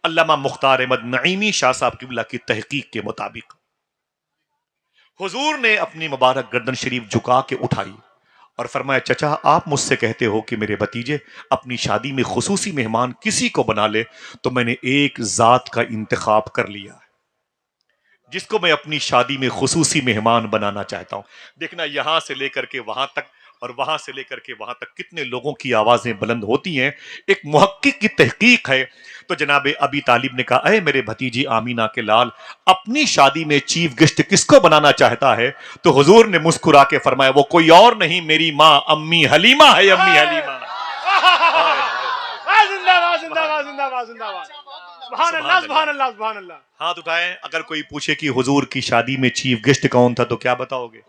علامہ مختار احمد نعیمی شاہ صاحب قبلہ کی تحقیق کے مطابق حضور نے اپنی مبارک گردن شریف جھکا کے اٹھائی اور فرمایا چچا آپ مجھ سے کہتے ہو کہ میرے بھتیجے اپنی شادی میں خصوصی مہمان کسی کو بنا لے، تو میں نے ایک ذات کا انتخاب کر لیا ہے جس کو میں اپنی شادی میں خصوصی مہمان بنانا چاہتا ہوں۔ دیکھنا یہاں سے لے کر کے وہاں تک اور وہاں سے لے کر کے وہاں تک کتنے لوگوں کی آوازیں بلند ہوتی ہیں، ایک محقق کی تحقیق ہے۔ تو جناب ابی طالب نے کہا اے میرے بھتیجی آمینہ کے لال، اپنی شادی میں چیف گیسٹ کس کو بنانا چاہتا ہے؟ تو حضور نے مسکرا کے فرمایا وہ کوئی اور نہیں، میری ماں امی حلیمہ ہے، امی حلیمہ۔ زندہ باد زندہ باد زندہ باد زندہ باد، سبحان اللہ سبحان اللہ سبحان اللہ۔ ہاتھ اٹھائیں، اگر کوئی پوچھے کہ حضور کی شادی میں چیف گیسٹ کون تھا تو کیا بتاؤ گے؟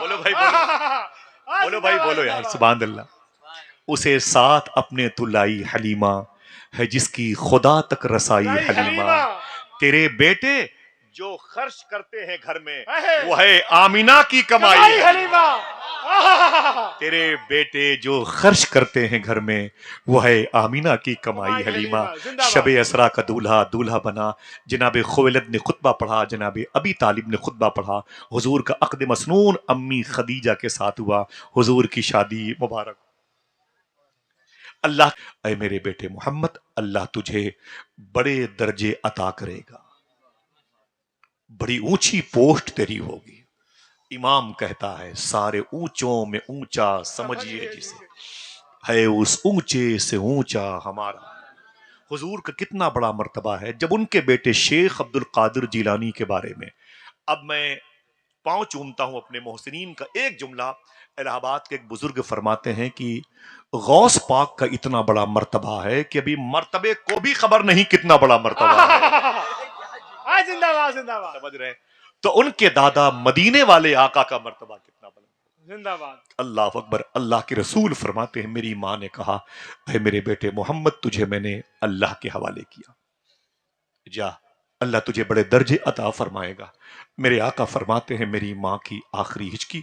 بولو بھائی بولو، بولو بھائی بولو یار، سبحان اللہ۔ اسے ساتھ اپنے تلائی حلیمہ ہے جس کی خدا تک رسائی حلیمہ، تیرے بیٹے جو خرچ کرتے ہیں گھر میں وہ ہے آمینہ کی کمائی حلیمہ، تیرے بیٹے جو خرچ کرتے ہیں گھر میں وہ ہے آمینہ کی کمائی حلیمہ۔ شب اسرا کا دولہا دولہا بنا، جناب خویلد نے خطبہ پڑھا، جناب ابی طالب نے خطبہ پڑھا، حضور کا عقد مسنون امی خدیجہ کے ساتھ ہوا، حضور کی شادی مبارک۔ اللہ اے میرے بیٹے محمد، اللہ تجھے بڑے درجے عطا کرے گا، بڑی اونچی پوسٹ تیری ہوگی۔ امام کہتا ہے سارے اونچوں میں اونچا سمجھیے جسے، ہے اس اونچے سے اونچا ہمارا۔ حضور کا کتنا بڑا مرتبہ ہے۔ جب ان کے بیٹے شیخ عبد القادر جیلانی کے بارے میں، اب میں پاؤں چومتا ہوں اپنے محسنین کا، ایک جملہ الہ آباد کے ایک بزرگ فرماتے ہیں کہ غوث پاک کا اتنا بڑا مرتبہ ہے کہ ابھی مرتبے کو بھی خبر نہیں کتنا بڑا مرتبہ ہے۔ زندہ باد زندہ باد سمجھ رہے ہیں؟ تو ان کے دادا مدینے والے آقا کا مرتبہ کتنا بڑا۔ زندہ باد۔ اللہ اکبر۔ اللہ کے رسول فرماتے ہیں میری ماں نے کہا اے میرے بیٹے محمد تجھے میں نے اللہ کے حوالے کیا، جا اللہ تجھے بڑے درجے عطا فرمائے گا۔ میرے آقا فرماتے ہیں میری ماں کی آخری ہچکی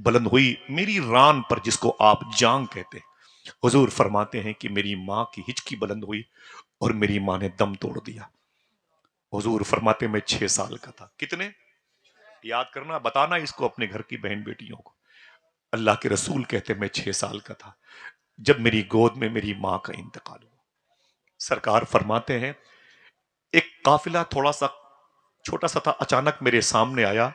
بلند ہوئی میری ران پر جس کو آپ جانگ کہتے ہیں۔ حضور فرماتے ہیں کہ میری ماں کی ہچکی بلند ہوئی اور میری ماں نے دم توڑ دیا۔ حضور فرماتے میں 6 سال کا تھا۔ کتنے؟ یاد کرنا، بتانا اس کو اپنے گھر کی بہن بیٹیوں کو۔ اللہ کے رسول کہتے میں 6 سال کا تھا جب میری گود میں میری ماں کا انتقال ہوا۔ سرکار فرماتے ہیں ایک قافلہ تھوڑا سا چھوٹا سا تھا، اچانک میرے سامنے آیا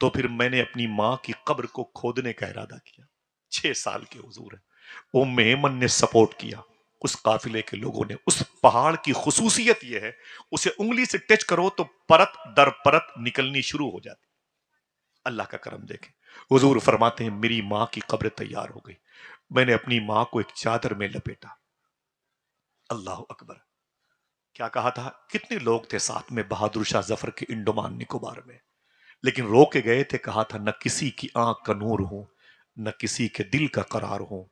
تو پھر میں نے اپنی ماں کی قبر کو کھودنے کا ارادہ کیا۔ 6 سال کے حضور ہے، ام ایمن نے سپورٹ کیا، اس قافلے کے لوگوں نے۔ اس پہاڑ کی خصوصیت یہ ہے اسے انگلی سے ٹچ کرو تو پرت در پرت نکلنی شروع ہو جاتی۔ اللہ کا کرم دیکھیں، حضور فرماتے ہیں میری ماں کی قبر تیار ہو گئی، میں نے اپنی ماں کو ایک چادر میں لپیٹا۔ اللہ اکبر۔ کیا کہا تھا؟ کتنے لوگ تھے ساتھ میں بہادر شاہ ظفر کے انڈمان نکوبار میں، لیکن رو کے گئے تھے، کہا تھا نہ کسی کی آنکھ کا نور ہوں نہ کسی کے دل کا قرار ہوں،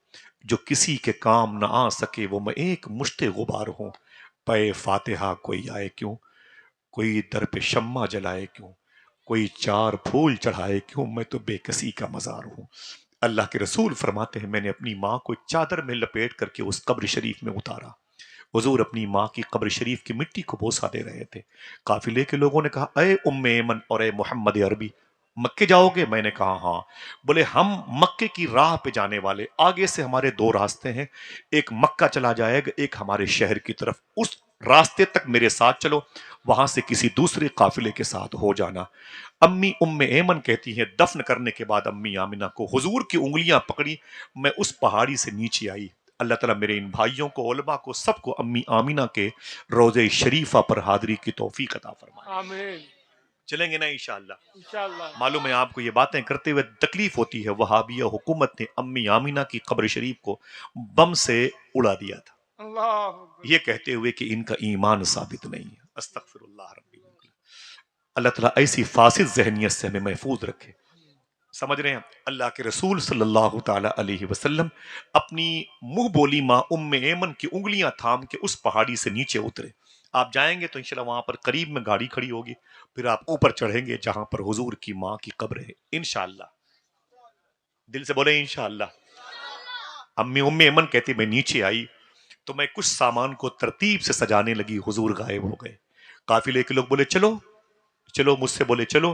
جو کسی کے کام نہ آ سکے وہ میں ایک مشت غبار ہوں۔ پے فاتحہ کوئی آئے کیوں، کوئی در پہ شمع جلائے کیوں، کوئی 4 پھول چڑھائے کیوں، میں تو بے کسی کا مزار ہوں۔ اللہ کے رسول فرماتے ہیں میں نے اپنی ماں کو ایک چادر میں لپیٹ کر کے اس قبر شریف میں اتارا۔ حضور اپنی ماں کی قبر شریف کی مٹی کو بوسہ دے رہے تھے۔ قافلے کے لوگوں نے کہا اے ام ایمن اور اے محمد عربی، مکے جاؤ گے؟ میں نے کہا ہاں۔ بولے ہم مکے کی راہ پہ جانے والے، آگے سے ہمارے 2 راستے ہیں، ایک مکہ چلا جائے گا، ایک ہمارے شہر کی طرف، اس راستے تک میرے ساتھ چلو، وہاں سے کسی دوسرے قافلے کے ساتھ ہو جانا۔ امی ام ایمن کہتی ہیں دفن کرنے کے بعد امی آمنہ کو حضور کی انگلیاں پکڑی، میں اس پہاڑی سے نیچے آئی۔ اللہ تعالیٰ میرے ان بھائیوں کو، علماء کو، سب کو امی آمنہ کے روضہ شریفہ پر حاضری کی توفیق عطا فرمائے۔ آمین۔ چلیں گے نا انشاءاللہ؟ انشاءاللہ۔ معلوم ہے آپ کو یہ باتیں کرتے ہوئے تکلیف ہوتی ہے، وہابیہ حکومت نے امی آمنہ کی قبر شریف کو بم سے اڑا دیا تھا، اللہ یہ کہتے ہوئے کہ ان کا ایمان ثابت نہیں ہے۔ استغفر اللہ ربی۔ اللہ تعالیٰ ایسی فاسد ذہنیت سے ہمیں محفوظ رکھے۔ سمجھ رہے ہیں؟ اللہ کے رسول صلی اللہ تعالی علیہ وسلم اپنی منہ بولی ماں ام ایمن کی انگلیاں تھام کے اس پہاڑی سے نیچے اترے۔ آپ جائیں گے تو انشاءاللہ وہاں پر قریب میں گاڑی کھڑی ہوگی، پھر آپ اوپر چڑھیں گے جہاں پر حضور کی ماں کی قبر ہے انشاءاللہ۔ دل سے بولے انشاءاللہ۔ امی ام ایمن کہتی میں نیچے آئی تو میں کچھ سامان کو ترتیب سے سجانے لگی، حضور غائب ہو گئے۔ قافلے کے لوگ بولے چلو چلو، مجھ سے بولے چلو،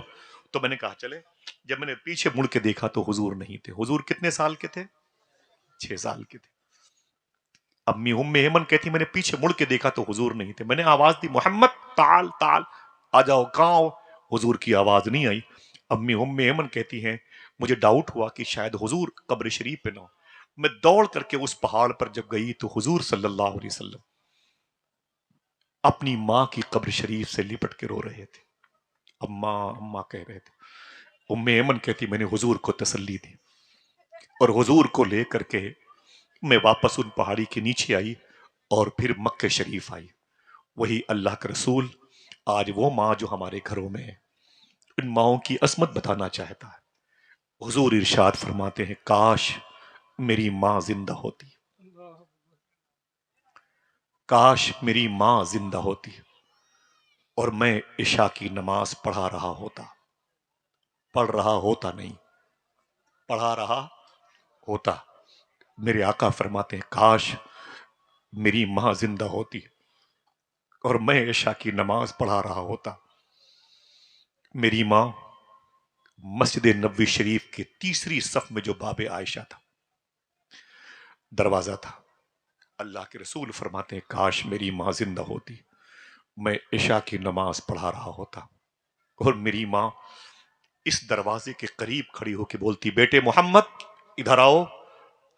تو میں نے کہا چلے۔ جب میں نے پیچھے مڑ کے دیکھا تو حضور نہیں تھے۔ حضور کتنے سال کے تھے؟ 6 سال کے تھے۔ امی ایمن کہتی میں نے پیچھے مڑ کے دیکھا تو حضور نہیں تھے، میں نے آواز دی محمد تعال تعال، آ جاؤ، کہاں ہو؟ حضور کی آواز نہیں آئی۔ امی ایمن کہتی ہیں مجھے ڈاؤٹ ہوا کہ شاید حضور قبر شریف پہ نہ ہو۔ میں دوڑ کر کے اس پہاڑ پر جب گئی تو حضور صلی اللہ علیہ وسلم اپنی ماں کی قبر شریف سے لپٹ کے رو رہے تھے، اماں اماں کہہ رہے تھے۔ ایمن کہتی میں نے حضور کو تسلی دی اور حضور کو لے کر کے میں واپس ان پہاڑی کے نیچے آئی اور پھر مکہ شریف آئی۔ وہی اللہ کا رسول آج وہ ماں جو ہمارے گھروں میں ہے، ان ماؤں کی عظمت بتانا چاہتا ہے۔ حضور ارشاد فرماتے ہیں کاش میری ماں زندہ ہوتی، کاش میری ماں زندہ ہوتی اور میں عشاء کی نماز پڑھا رہا ہوتا، پڑھ رہا ہوتا نہیں، پڑھا رہا ہوتا۔ میرے آقا فرماتے ہیں کاش میری ماں زندہ ہوتی اور میں عشاء کی نماز پڑھا رہا ہوتا۔ میری ماں مسجد نبوی شریف کے تیسری صف میں جو باب عائشہ تھا، دروازہ تھا، اللہ کے رسول فرماتے ہیں کاش میری ماں زندہ ہوتی، میں عشاء کی نماز پڑھا رہا ہوتا اور میری ماں اس دروازے کے قریب کھڑی ہو کے بولتی بیٹے محمد ادھر آؤ،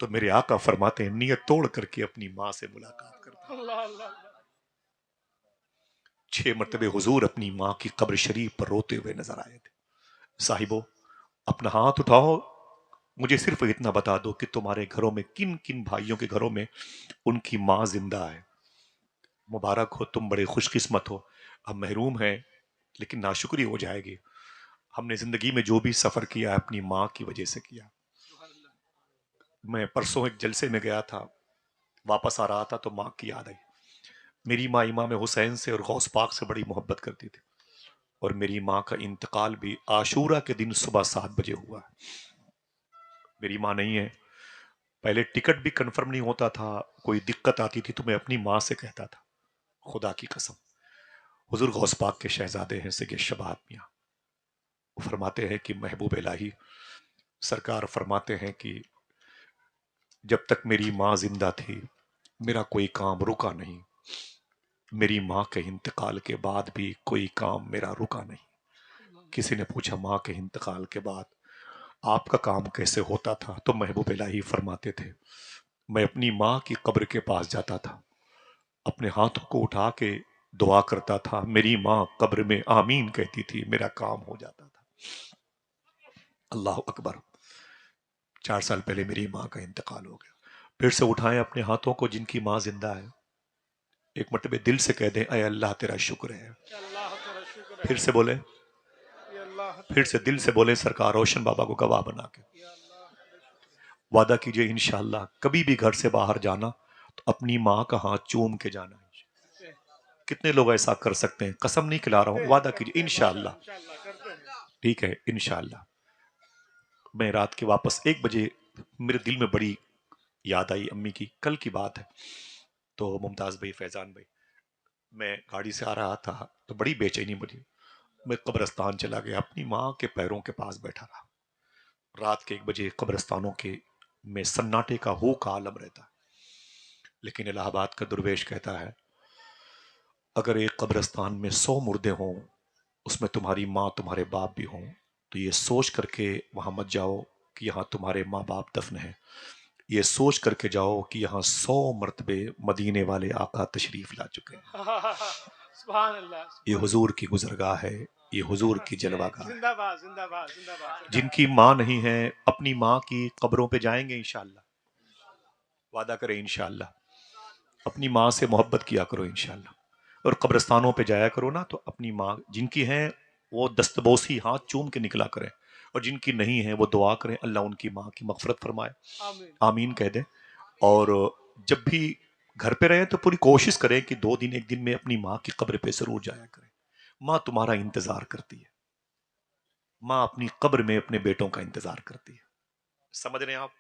تو میرے آقا فرماتے ہیں نیت توڑ کر کے اپنی ماں سے ملاقات کرتا۔ اللہ اللہ 6 مرتبہ حضور اپنی ماں کی قبر شریف پر روتے ہوئے نظر آئے تھے۔ صاحبو اپنا ہاتھ اٹھاؤ، مجھے صرف اتنا بتا دو کہ تمہارے گھروں میں کن کن بھائیوں کے گھروں میں ان کی ماں زندہ ہے۔ مبارک ہو، تم بڑے خوش قسمت ہو، ہم محروم ہیں لیکن ناشکری ہو جائے گی۔ ہم نے زندگی میں جو بھی سفر کیا ہے اپنی ماں کی وجہ سے کیا۔ میں پرسوں ایک جلسے میں گیا تھا، واپس آ رہا تھا تو ماں کی یاد آئی۔ میری ماں امام حسین سے اور غوث پاک سے بڑی محبت کرتی تھی اور میری ماں کا انتقال بھی عاشورہ کے دن صبح 7 بجے ہوا ہے۔ میری ماں نہیں ہے، پہلے ٹکٹ بھی کنفرم نہیں ہوتا تھا، کوئی دقت آتی تھی تو میں اپنی ماں سے کہتا تھا، خدا کی قسم۔ حضور غوث پاک کے شہزادے ہیں سید شباب میاں، وہ فرماتے ہیں کہ محبوب الہی سرکار فرماتے ہیں کہ جب تک میری ماں زندہ تھی میرا کوئی کام رکا نہیں، میری ماں کے انتقال کے بعد بھی کوئی کام میرا رکا نہیں۔ کسی نے پوچھا ماں کے انتقال کے بعد آپ کا کام کیسے ہوتا تھا؟ تو محبوب الہی فرماتے تھے میں اپنی ماں کی قبر کے پاس جاتا تھا، اپنے ہاتھوں کو اٹھا کے دعا کرتا تھا، میری ماں قبر میں آمین کہتی تھی، میرا کام ہو جاتا تھا۔ اللہ اکبر۔ 4 سال پہلے میری ماں کا انتقال ہو گیا۔ پھر سے اٹھائیں اپنے ہاتھوں کو جن کی ماں زندہ ہے، ایک مرتبہ دل سے کہہ دیں اے اللہ تیرا شکر ہے۔ اللہ تیرا شکر پھر ہے، سے بولیں، یا اللہ پھر تیرا سے دل سے بولیں سرکار روشن بابا کو گواہ بنا کے یا اللہ تیرا شکر وعدہ کیجئے انشاءاللہ کبھی بھی گھر سے باہر جانا تو اپنی ماں کا ہاتھ چوم کے جانا ہے۔ ہے۔ کتنے لوگ ایسا کر سکتے ہیں؟ قسم نہیں کھلا رہا ہوں، وعدہ کیجئے انشاءاللہ۔ انشاءاللہ کرتے ہیں۔ ٹھیک ہے انشاءاللہ۔ میں رات کے واپس 1 بجے میرے دل میں بڑی یاد آئی امی کی، کل کی بات ہے، تو ممتاز بھائی، فیضان بھائی، میں گاڑی سے آ رہا تھا تو بڑی بے چینی مجھے، میں قبرستان چلا گیا، اپنی ماں کے پیروں کے پاس بیٹھا رہا۔ رات کے 1 بجے قبرستانوں کے میں سناٹے کا ہو کا عالم رہتا ہے، لیکن الہ آباد کا درویش کہتا ہے اگر ایک قبرستان میں 100 مردے ہوں، اس میں تمہاری ماں تمہارے باپ بھی ہوں، تو یہ سوچ کر کے وہاں مت جاؤ کہ یہاں تمہارے ماں باپ دفن ہیں، یہ سوچ کر کے جاؤ کہ یہاں 100 مرتبے مدینے والے آقا تشریف لا چکے ہیں۔ سبحان اللہ، یہ سبحان حضور کی گزرگاہ ہے، یہ حضور کی جلوہ گاہ ہے۔ زندہ باد، زندہ باد، زندہ باد۔ جن کی ماں نہیں ہے اپنی ماں کی قبروں پہ جائیں گے انشاءاللہ، وعدہ کریں انشاءاللہ، اپنی ماں سے محبت کیا کرو انشاءاللہ، اور قبرستانوں پہ جایا کرو نا تو اپنی ماں جن کی ہیں وہ دستبوسی ہاتھ چوم کے نکلا کریں، اور جن کی نہیں ہیں وہ دعا کریں اللہ ان کی ماں کی مغفرت فرمائے، آمین۔ آمین کہہ دیں۔ اور جب بھی گھر پہ رہیں تو پوری کوشش کریں کہ 2 دن 1 دن میں اپنی ماں کی قبر پہ ضرور جایا کریں۔ ماں تمہارا انتظار کرتی ہے، ماں اپنی قبر میں اپنے بیٹوں کا انتظار کرتی ہے، سمجھ رہے ہیں آپ؟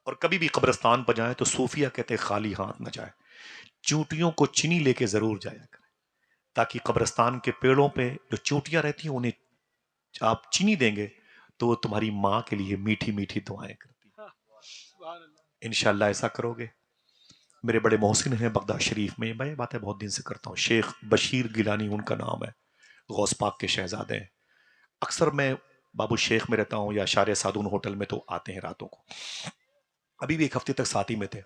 اور کبھی بھی قبرستان پہ جائیں تو صوفیہ کہتے ہیں خالی ہاتھ نہ جائیں، چونٹیوں کو چینی لے کے ضرور جایا کریں، تاکہ قبرستان کے پیڑوں پہ جو چونٹیاں رہتی ہیں انہیں آپ چینی دیں گے تو وہ تمہاری ماں کے لیے میٹھی میٹھی دعائیں کرتی ہیں۔ سبحان اللہ انشاءاللہ ایسا کرو گے۔ میرے بڑے محسن ہیں بغداد شریف میں، میں باتیں بہت دن سے کرتا ہوں، شیخ بشیر گیلانی ان کا نام ہے، غوث پاک کے شہزادے ہیں۔ اکثر میں بابو شیخ میں رہتا ہوں یا شارع سادون ہوٹل میں، تو آتے ہیں راتوں کو۔ ابھی بھی ایک ہفتے تک ساتھ ہی میں تھے،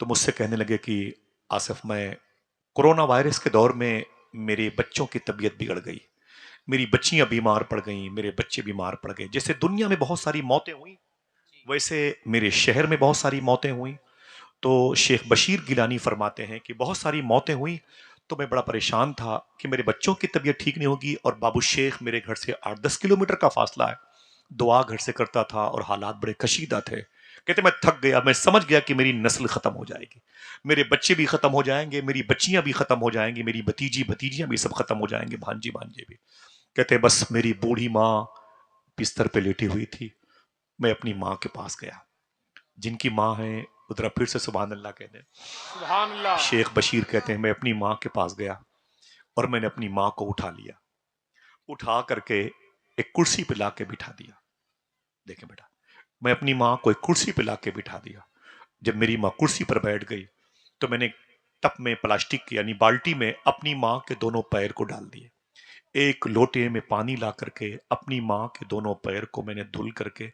تو مجھ سے کہنے لگے کہ آصف، میں کورونا وائرس کے دور میں میرے بچوں کی طبیعت بگڑ گئی، میری بچیاں بیمار پڑ گئیں، میرے بچے بیمار پڑ گئے، جیسے دنیا میں بہت ساری موتیں ہوئیں ویسے میرے شہر میں بہت ساری موتیں ہوئیں۔ تو شیخ بشیر گیلانی فرماتے ہیں کہ بہت ساری موتیں ہوئیں تو میں بڑا پریشان تھا کہ میرے بچوں کی طبیعت ٹھیک نہیں ہوگی، اور بابو شیخ میرے گھر سے 8-10 کلومیٹر کا فاصلہ ہے، دعا گھر سے کرتا تھا اور حالات بڑے کشیدہ تھے۔ کہتے میں تھک گیا، میں سمجھ گیا کہ میری نسل ختم ہو جائے گی، میرے بچے بھی ختم ہو جائیں گے، میری بچیاں بھی ختم ہو جائیں گی، میری بھتیجی بھتیجیاں بھی سب ختم ہو جائیں گے، بھانجی بھانجے بھی۔ کہتے بس میری بوڑھی ماں بستر پہ لیٹی ہوئی تھی، میں اپنی ماں کے پاس گیا، جن کی ماں ہیں ادھر پھر سے سبحان اللہ کہتے ہیں، سبحان اللہ شیخ بشیر کہتے ہیں میں اپنی ماں کے پاس گیا اور میں نے اپنی ماں کو اٹھا لیا، اٹھا کر کے ایک کرسی پہ لا کے بٹھا دیا۔ دیکھیں بیٹا، میں اپنی ماں کو ایک کرسی پہ لا کے بٹھا دیا۔ جب میری ماں کرسی پر بیٹھ گئی تو میں نے ٹپ میں پلاسٹک کی یعنی بالٹی میں اپنی ماں کے دونوں پیر کو ڈال دیے، ایک لوٹے میں پانی لا کر کے اپنی ماں کے دونوں پیر کو میں نے دھل کر کے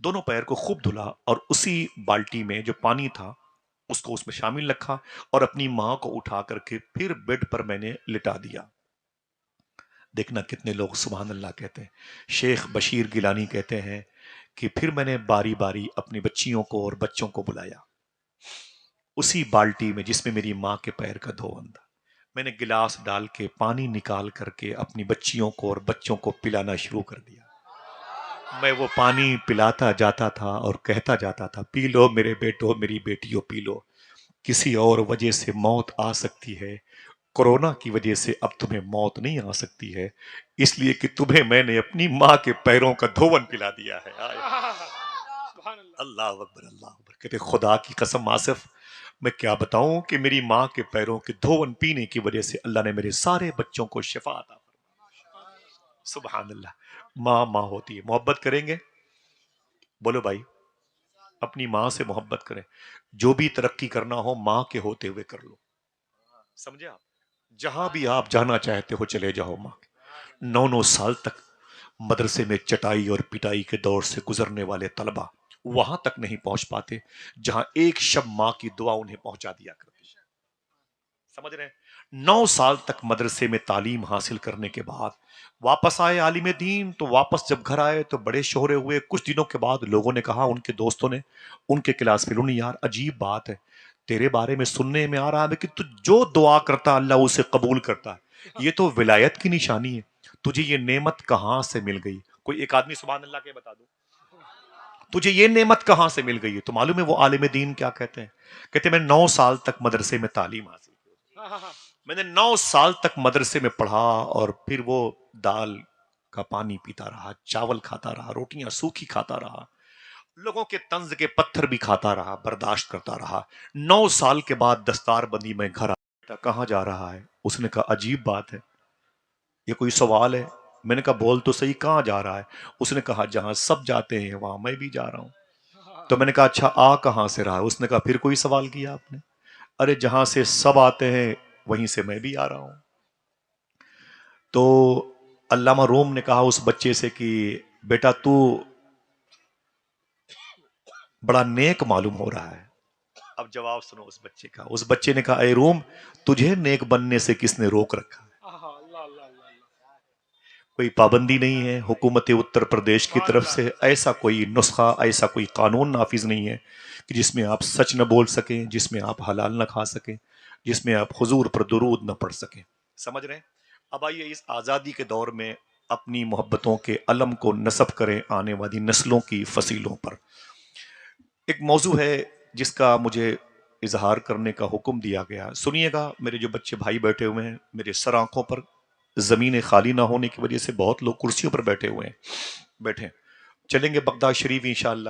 دونوں پیر کو خوب دھلا، اور اسی بالٹی میں جو پانی تھا اس کو اس میں شامل رکھا، اور اپنی ماں کو اٹھا کر کے پھر بیڈ پر میں نے لٹا دیا۔ دیکھنا کتنے لوگ سبحان اللہ کہتے ہیں۔ شیخ بشیر گیلانی کہتے ہیں کہ پھر میں نے باری باری اپنی بچیوں کو اور بچوں کو بلایا، اسی بالٹی میں جس میں میری ماں کے پیر کا دھون تھا، میں نے گلاس ڈال کے پانی نکال کر کے اپنی بچیوں کو اور بچوں کو پلانا شروع کر دیا۔ میں وہ پانی پلاتا جاتا تھا اور کہتا جاتا تھا پی لو میرے بیٹو میری بیٹیوں پی لو، کسی اور وجہ سے موت آ سکتی ہے، کورونا کی وجہ سے اب تمہیں موت نہیں آ سکتی ہے، اس لیے کہ تمہیں میں نے اپنی ماں کے پیروں کا دھون پلا دیا ہے۔ سبحان اللہ اللہ اکبر اللہ اکبر۔ کہتے خدا کی قسم آصف، میں کیا بتاؤں کہ میری ماں کے پیروں کے دھون پینے کی وجہ سے اللہ نے میرے سارے بچوں کو شفا عطا فرمائی۔ سبحان اللہ۔ ماں ماں ہوتی ہے، محبت کریں گے؟ بولو بھائی، اپنی ماں سے محبت کریں، جو بھی ترقی کرنا ہو ماں کے ہوتے ہوئے کر لو، سمجھے آپ؟ جہاں بھی آپ جانا چاہتے ہو چلے جاؤ ماں کے۔ 9 سال تک مدرسے میں چٹائی اور پٹائی کے دور سے گزرنے والے طلبہ وہاں تک نہیں پہنچ پاتے جہاں ایک شب ماں کی دعا انہیں پہنچا دیا کرتی ہے۔ سمجھ رہے ہیں؟ 9 سال تک مدرسے میں تعلیم حاصل کرنے کے بعد واپس آئے عالم دین، تو واپس جب گھر آئے تو بڑے شہرے ہوئے۔ کچھ دنوں کے بعد لوگوں نے کہا، ان کے دوستوں نے، ان کے کلاس فیلوں نے، یار عجیب بات ہے، تیرے بارے میں سننے میں آ رہا ہے کہ تو جو دعا کرتا اللہ اسے قبول کرتا ہے، یہ تو ولایت کی نشانی ہے، تجھے یہ نعمت کہاں سے مل گئی؟ کوئی ایک آدمی سبحان اللہ کے بتا دو، تجھے یہ نعمت کہاں سے مل گئی ہے؟ تو معلوم ہے وہ عالم دین کیا کہتے ہیں؟ کہتے ہیں میں 9 سال تک مدرسے میں تعلیم حاصل کی، میں نے 9 سال تک مدرسے میں پڑھا، اور پھر وہ دال کا پانی پیتا رہا، چاول کھاتا رہا، روٹیاں سوکھی کھاتا رہا، لوگوں کے طنز کے پتھر بھی کھاتا رہا، برداشت کرتا رہا۔ 9 سال کے بعد دستار بندی میں گھر آیا، کہاں جا رہا ہے؟ اس نے کہا عجیب بات ہے، یہ کوئی سوال ہے؟ میں نے کہا بول تو صحیح، کہاں جا رہا ہے؟ اس نے کہا جہاں سب جاتے ہیں وہاں میں بھی جا رہا ہوں۔ تو میں نے کہا اچھا آ کہاں سے رہا ہے؟ اس نے کہا پھر کوئی سوال کیا آپ نے؟ ارے جہاں سے سب آتے ہیں وہیں سے میں بھی آ رہا ہوں۔ تو علامہ روم نے کہا اس بچے سے کہ بیٹا تو بڑا نیک معلوم ہو رہا ہے۔ اب جواب سنو اس بچے کا۔ اس بچے نے کہا اے روم، تجھے نیک بننے سے کس نے روک رکھا ہے؟ اللہ اللہ اللہ کوئی پابندی نہیں ہے حکومت اتر پردیش کی سبحان طرف اللہ سے، ایسا کوئی نسخہ، ایسا کوئی قانون نافذ نہیں ہے کہ جس میں آپ سچ نہ بول سکیں، جس میں آپ حلال نہ کھا سکیں، جس میں آپ حضور پر درود نہ پڑھ سکیں۔ سمجھ رہے ہیں؟ اب آئیے اس آزادی کے دور میں اپنی محبتوں کے علم کو نصب کریں آنے والی نسلوں کی فصیلوں پر۔ ایک موضوع ہے جس کا مجھے اظہار کرنے کا حکم دیا گیا، سنیے گا۔ میرے جو بچے بھائی بیٹھے ہوئے ہیں، میرے سر آنکھوں پر زمینیں خالی نہ ہونے کی وجہ سے بہت لوگ کرسیوں پر بیٹھے ہوئے ہیں، بیٹھے چلیں گے بغداد شریف انشاءاللہ۔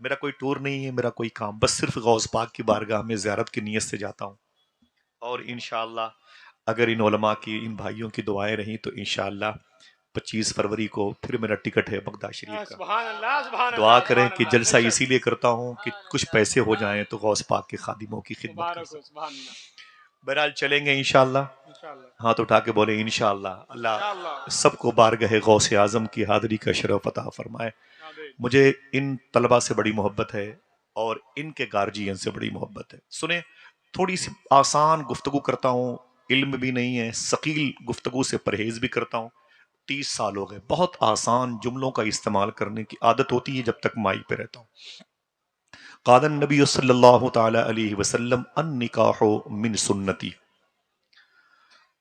میرا کوئی ٹور نہیں ہے، میرا کوئی کام، بس صرف غوث پاک کی بارگاہ میں زیارت کی نیت سے جاتا ہوں. اور انشاءاللہ اگر ان علماء کی، ان بھائیوں کی دعائیں رہیں تو انشاءاللہ 25 فروری کو پھر میرا ٹکٹ ہے بغداد شریف کا. سبحان اللہ سبحان دعا اللہ کریں سبحان کہ اللہ، جلسہ بے شک، اسی لیے کرتا ہوں کہ کچھ پیسے ہو جائیں تو غوث پاک کے خادموں کی خدمت کر مبارک ہو، سکوں. سبحان اللہ، بہرحال چلیں گے انشاءاللہ. انشاءاللہ ہاتھ اٹھا کے بولے انشاءاللہ. اللہ انشاءاللہ، سب کو بارگاہ غوث اعظم کی حاضری کا شرف عطا فرمائے. آمین۔ مجھے ان طلبہ سے بڑی محبت ہے اور ان کے گارجین سے بڑی محبت ہے. سنیں، تھوڑی سی آسان گفتگو کرتا ہوں، علم بھی نہیں ہے، ثقیل گفتگو سے پرہیز بھی کرتا ہوں. 30 سال ہو گئے. بہت آسان جملوں کا استعمال کرنے کی عادت ہوتی ہے جب تک مائی پہ رہتا ہوں. قال النبی صلی اللہ تعالی علیہ وسلم النکاح من سنتی.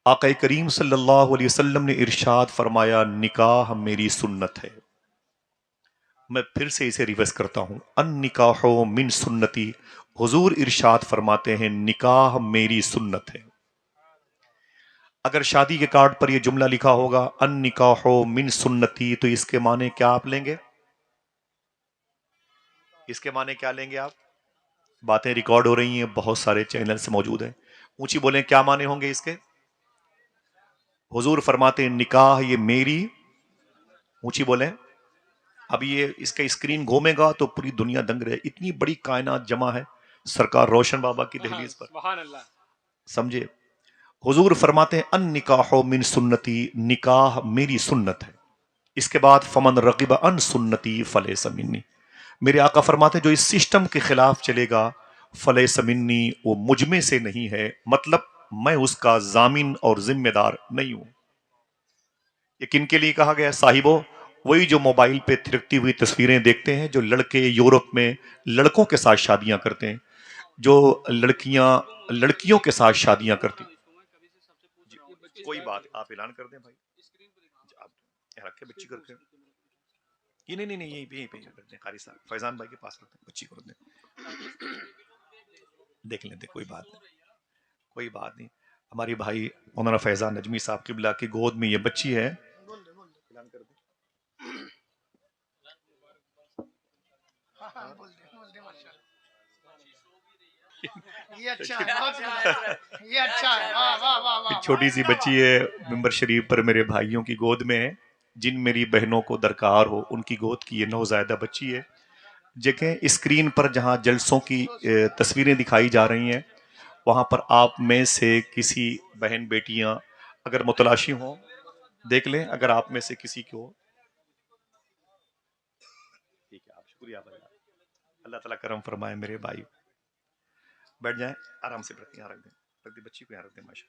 آقا کریم صلی اللہ علیہ وسلم نے ارشاد فرمایا نکاح میری سنت ہے. میں پھر سے اسے ریورس کرتا ہوں، النکاح من سنتی. حضور ارشاد فرماتے ہیں نکاح میری سنت ہے. اگر شادی کے کارڈ پر یہ جملہ لکھا ہوگا النکاح من سنتی تو اس کے معنی کیا آپ لیں گے؟ اس کے معنی کیا لیں گے آپ؟ باتیں ریکارڈ ہو رہی ہیں، بہت سارے چینلز موجود ہیں. اونچی بولیں کیا معنی ہوں گے اس کے؟ حضور فرماتے ہیں نکاح یہ میری، اونچی بولیں. ابھی یہ اس کا اسکرین گھومے گا تو پوری دنیا دنگ رہے. اتنی بڑی کائنات جمع ہے سرکار روشن بابا کی دہلیز پر، سبحان اللہ، سمجھے. حضور فرماتے ہیں ان نکاح من سنتی، نکاح میری سنت ہے. اس کے بعد فمن رغب ان سنتی فلیس منی. میرے آقا فرماتے ہیں جو اس سسٹم کے خلاف چلے گا فلیس منی، وہ مجھ میں سے نہیں ہے. مطلب میں اس کا ضامن اور ذمہ دار نہیں ہوں. یہ کن کے لیے کہا گیا؟ صاحبوں، وہی جو موبائل پہ تھرکتی ہوئی تصویریں دیکھتے ہیں، جو لڑکے یورپ میں لڑکوں کے ساتھ شادیاں کرتے ہیں، جو لڑکیاں لڑکیوں کے ساتھ شادیاں کرتی. کوئی بات آپ اعلان کر دیں بھائی، آپ رکھے بچی کو رکھے. یہ نہیں یہیں پہ رکھ دیں. قاری صاحب فیضان بھائی کے پاس رکھ دیں، بچی کو رکھ دیں. دیکھ لیں کوئی بات نہیں، کوئی بات نہیں. ہماری بھائی مولانا فیضان نجمی صاحب قبلہ کی گود میں یہ بچی ہے. اعلان کر دیں. یہ اچھا ہے، بہت زیادہ، یہ اچھا ہے، واہ واہ واہ واہ. چھوٹی سی بچی ہے ممبر شریف پر میرے بھائیوں کی گود میں ہے. جن میری بہنوں کو درکار ہو ان کی گود کی یہ نوزائیدہ بچی ہے. دیکھیں اسکرین پر جہاں جلسوں کی تصویریں دکھائی جا رہی ہیں، وہاں پر آپ میں سے کسی بہن بیٹیاں اگر متلاشی ہوں دیکھ لیں. اگر آپ میں سے کسی کو، ٹھیک ہے، آپ شکریہ بھائی، اللہ تعالیٰ کرم فرمائے. میرے بھائی بیٹھ جائیں آرام سے. یہاں رکھ دیں، رکھ دیں بچی کو، یہاں رکھ دیں. ماشاء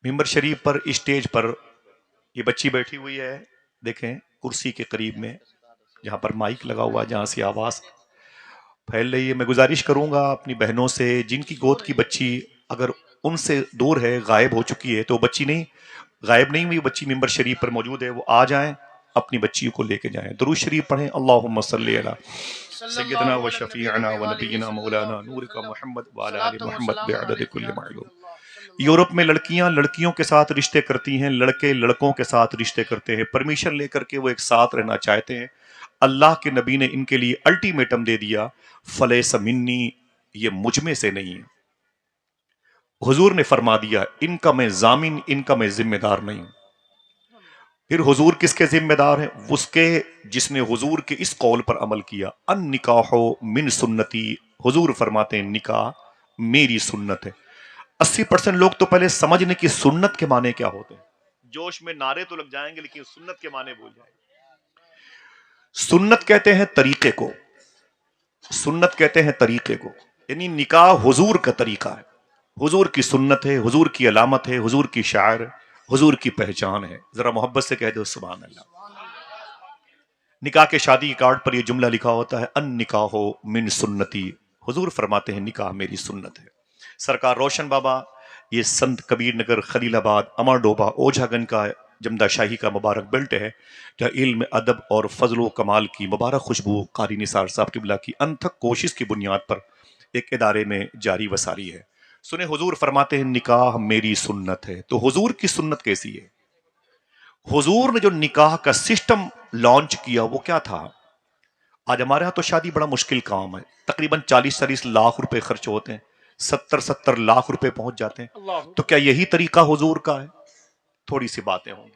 ممبر شریف پر اسٹیج پر یہ بچی بیٹھی ہوئی ہے. دیکھیں کرسی کے قریب میں جہاں پر مائک لگا ہوا ہے، جہاں سے آواز پھیل رہی ہے. میں گزارش کروں گا اپنی بہنوں سے جن کی گود کی بچی اگر ان سے دور ہے، غائب ہو چکی ہے، تو بچی نہیں، غائب نہیں ہوئی، بچی ممبر شریف پر موجود ہے، وہ آ جائیں اپنی بچیوں کو لے کے جائیں. درود شریف پڑھیں. اللہم صلی علی سیدنا و شفیعنا و نبینا مولانا نور کا محمد وعلی آل محمد بعدد کل معلوم. یورپ میں لڑکیاں لڑکیوں کے ساتھ رشتے کرتی ہیں، لڑکے لڑکوں کے ساتھ رشتے کرتے ہیں، پرمیشن لے کر کے وہ ایک ساتھ رہنا چاہتے ہیں. اللہ کے نبی نے ان کے لیے الٹیمیٹم دے دیا فلیس منی، یہ مجھ میں سے نہیں ہے. حضور نے فرما دیا ان کا میں ضامن، ان کا میں ذمہ دار نہیں ہوں. پھر حضور کس کے ذمہ دار ہیں؟ اس کے جس نے حضور کے اس قول پر عمل کیا. ان نکاح من سنتی، حضور فرماتے ہیں نکاح میری سنت ہے. 80% لوگ تو پہلے سمجھنے کی سنت کے معنی کیا ہوتے ہیں. جوش میں نعرے تو لگ جائیں گے لیکن سنت کے معنی بھول جائیں گے. سنت کہتے ہیں طریقے کو، سنت کہتے ہیں طریقے کو، یعنی نکاح حضور کا طریقہ ہے، حضور کی سنت ہے، حضور کی علامت ہے، حضور کی شعائر، حضور کی پہچان ہے. ذرا محبت سے کہہ دو سبحان اللہ. نکاح کے شادی کارڈ پر یہ جملہ لکھا ہوتا ہے ان نکاح من سنتی. حضور فرماتے ہیں نکاح میری سنت ہے. سرکار روشن بابا یہ سنت کبیر نگر خلیل آباد امر ڈوبا اوجھا گنج کا جمدہ شاہی کا مبارک بیلٹ ہے، جہاں علم ادب اور فضل و کمال کی مبارک خوشبو قاری نثار صاحب قبلہ کی انتھک کوشش کی بنیاد پر ایک ادارے میں جاری و ساری ہے. سنیں حضور فرماتے ہیں نکاح میری سنت ہے. تو حضور کی سنت کیسی ہے؟ حضور نے جو نکاح کا سسٹم لانچ کیا وہ کیا تھا؟ آج ہمارے ہاں تو شادی بڑا مشکل کام ہے، تقریباً 40 لاکھ روپے خرچ ہوتے ہیں، 70 لاکھ روپے پہنچ جاتے ہیں. اللہ تو کیا یہی طریقہ حضور کا ہے؟ تھوڑی سی باتیں ہوں گی.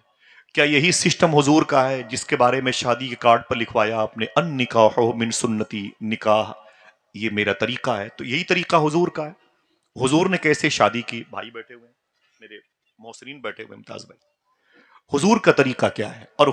کیا یہی سسٹم حضور کا ہے جس کے بارے میں شادی کے کارڈ پر لکھوایا آپ نے، ان نکاح من سنتی، نکاح یہ میرا طریقہ ہے؟ تو یہی طریقہ حضور کا ہے. حضور نے کیسے شادی کی؟ بھائی بیٹھے ہوئے ہیں میرے، محسنین بیٹھے ہوئے، ممتاز بھائی، حضور کا طریقہ کیا ہے اور